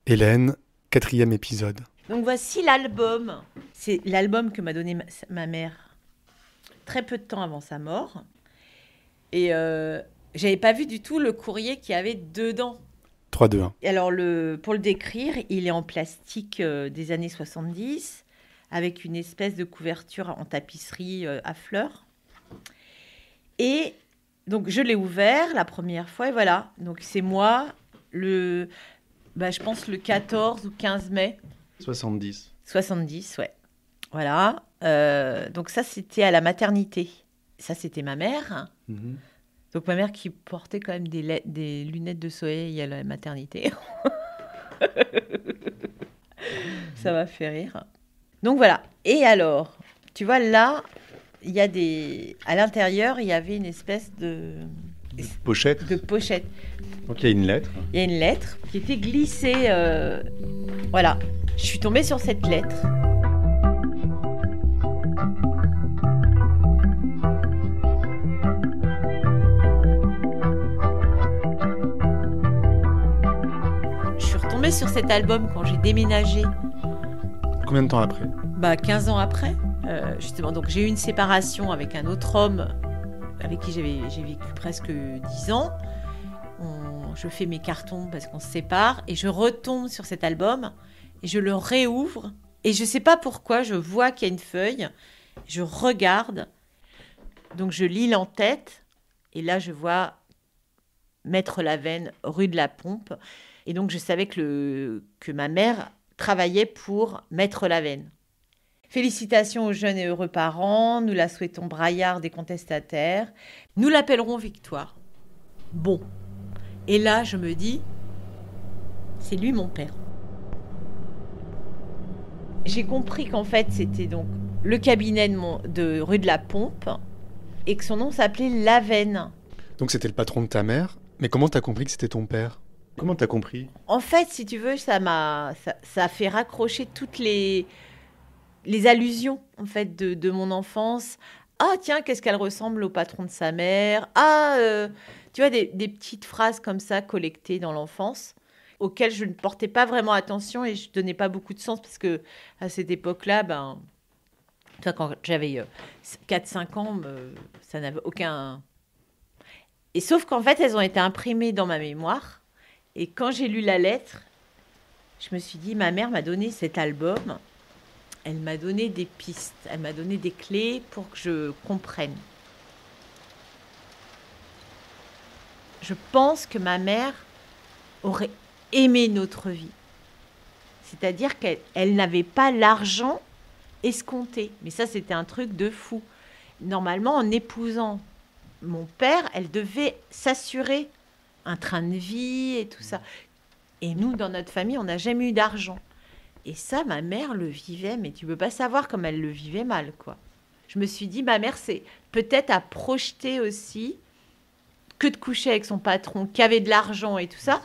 Hélène, 4e épisode. Donc voici l'album. C'est l'album que m'a donné ma mère très peu de temps avant sa mort. Et j'avais pas vu du tout le courrier qu'il y avait dedans. 3, 2, 1. Et alors, pour le décrire, il est en plastique des années 70, avec une espèce de couverture en tapisserie à fleurs. Et donc, je l'ai ouvert la première fois, et voilà. Donc, c'est moi, je pense le 14 ou 15 mai. 70. 70, ouais. Voilà. Donc, ça, c'était à la maternité. Ça, c'était ma mère. Mmh. Donc, ma mère qui portait quand même des lunettes de soleil à la maternité. Ça m'a fait rire. Donc, voilà. Et alors, tu vois, là, il y a à l'intérieur, il y avait une espèce de Pochette. Donc, il y a une lettre. Il y a une lettre qui était glissée. Voilà. Je suis tombée sur cette lettre. Sur cet album quand j'ai déménagé. Combien de temps après ? 15 ans après, justement. Donc j'ai eu une séparation avec un autre homme avec qui j'ai vécu presque 10 ans. Je fais mes cartons parce qu'on se sépare et je retombe sur cet album et je le réouvre et je sais pas pourquoi, je vois qu'il y a une feuille, je regarde, donc je lis l'entête et là je vois Maître Lavenne, rue de la Pompe. Et donc, je savais que ma mère travaillait pour Maître Lavenne. Félicitations aux jeunes et heureux parents. Nous la souhaitons braillarde et contestataire. Nous l'appellerons Victoire. Bon. Et là, je me dis, c'est lui mon père. J'ai compris qu'en fait, c'était donc le cabinet de rue de la Pompe et que son nom s'appelait Lavenne. Donc, c'était le patron de ta mère. Mais comment t'as compris que c'était ton père ? Comment t'as compris ? En fait, si tu veux, ça a fait raccrocher toutes les allusions en fait de mon enfance. Ah tiens, qu'est-ce qu'elle ressemble au patron de sa mère. Tu vois, des petites phrases comme ça collectées dans l'enfance auxquelles je ne portais pas vraiment attention et je donnais pas beaucoup de sens parce que à cette époque-là, toi, quand j'avais 4-5 ans, ça n'avait aucun... Et sauf qu'en fait, elles ont été imprimées dans ma mémoire. Et quand j'ai lu la lettre, je me suis dit, ma mère m'a donné cet album, elle m'a donné des pistes, elle m'a donné des clés pour que je comprenne. Je pense que ma mère aurait aimé notre vie. C'est-à-dire qu'elle n'avait pas l'argent escompté. Mais ça, c'était un truc de fou. Normalement, en épousant mon père, elle devait s'assurer un train de vie et tout ça. Et nous, dans notre famille, on n'a jamais eu d'argent. Et ça, ma mère le vivait, mais tu peux pas savoir comme elle le vivait mal, quoi. Je me suis dit, ma mère, c'est peut-être à projeter aussi que de coucher avec son patron, qui avait de l'argent et tout ça.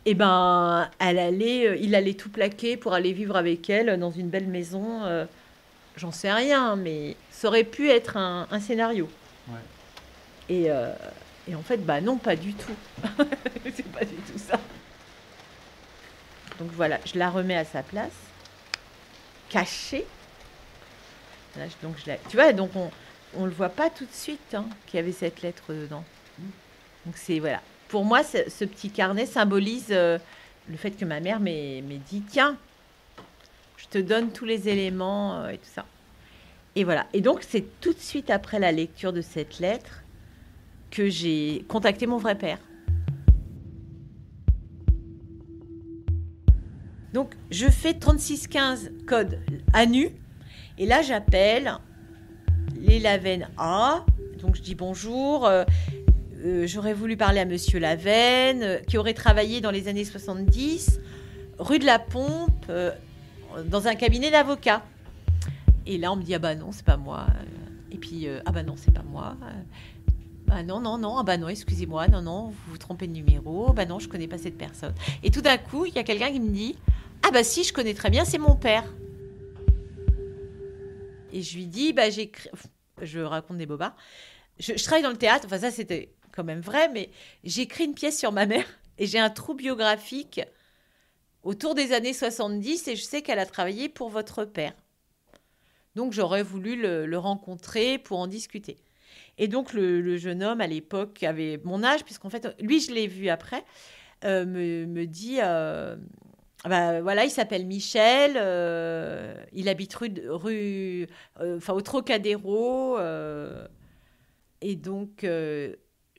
Et il allait tout plaquer pour aller vivre avec elle dans une belle maison. J'en sais rien, mais ça aurait pu être un scénario. Ouais. Et en fait, non, pas du tout. C'est pas du tout ça. Donc voilà, je la remets à sa place, cachée. Là, tu vois, donc on le voit pas tout de suite qu'il y avait cette lettre dedans. Donc c'est, voilà. Pour moi, ce petit carnet symbolise le fait que ma mère m'ait dit, tiens, je te donne tous les éléments et tout ça. Et voilà. Et donc, c'est tout de suite après la lecture de cette lettre que j'ai contacté mon vrai père. Donc, je fais 3615 code ANU. Et là, j'appelle les Lavenne A. Donc, je dis bonjour. J'aurais voulu parler à Monsieur Lavenne, qui aurait travaillé dans les années 70, rue de la Pompe, dans un cabinet d'avocat. Et là, on me dit, non, c'est pas moi. Et puis, non, c'est pas moi. Non, excusez-moi, non, vous vous trompez de numéro, non, je connais pas cette personne. Et tout d'un coup, il y a quelqu'un qui me dit, si, je connais très bien, c'est mon père. Et je lui dis, je raconte des bobards, je travaille dans le théâtre, enfin ça c'était quand même vrai, mais j'écris une pièce sur ma mère, et j'ai un trou biographique autour des années 70 et je sais qu'elle a travaillé pour votre père. Donc, j'aurais voulu le rencontrer pour en discuter. Et donc, le jeune homme, à l'époque, avait mon âge, puisqu'en fait, lui, je l'ai vu après, me dit... voilà, il s'appelle Michel, il habite au Trocadéro. Et donc,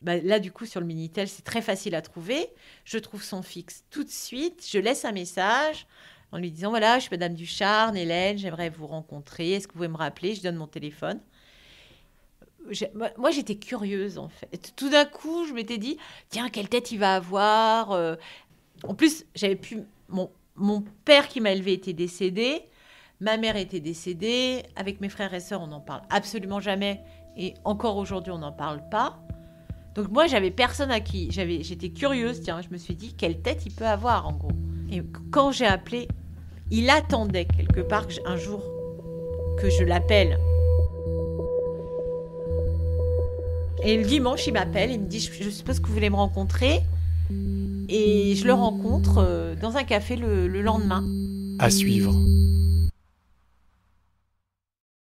là, du coup, sur le Minitel, c'est très facile à trouver. Je trouve son fixe tout de suite. Je laisse un message en lui disant, voilà, je suis Madame Ducharne, Hélène, j'aimerais vous rencontrer. Est-ce que vous pouvez me rappeler? Je donne mon téléphone. Moi, j'étais curieuse, en fait. Tout d'un coup, je m'étais dit, tiens, quelle tête il va avoir. En plus, j'avais pu... Mon père qui m'a élevée était décédé. Ma mère était décédée. Avec mes frères et sœurs, on n'en parle absolument jamais. Et encore aujourd'hui, on n'en parle pas. Donc moi, j'avais personne à qui... J'étais curieuse, tiens. Je me suis dit, quelle tête il peut avoir, en gros. Et quand j'ai appelé, il attendait quelque part un jour que je l'appelle. Et le dimanche, il m'appelle. Il me dit, je suppose que vous voulez me rencontrer. Et je le rencontre dans un café le lendemain. À suivre.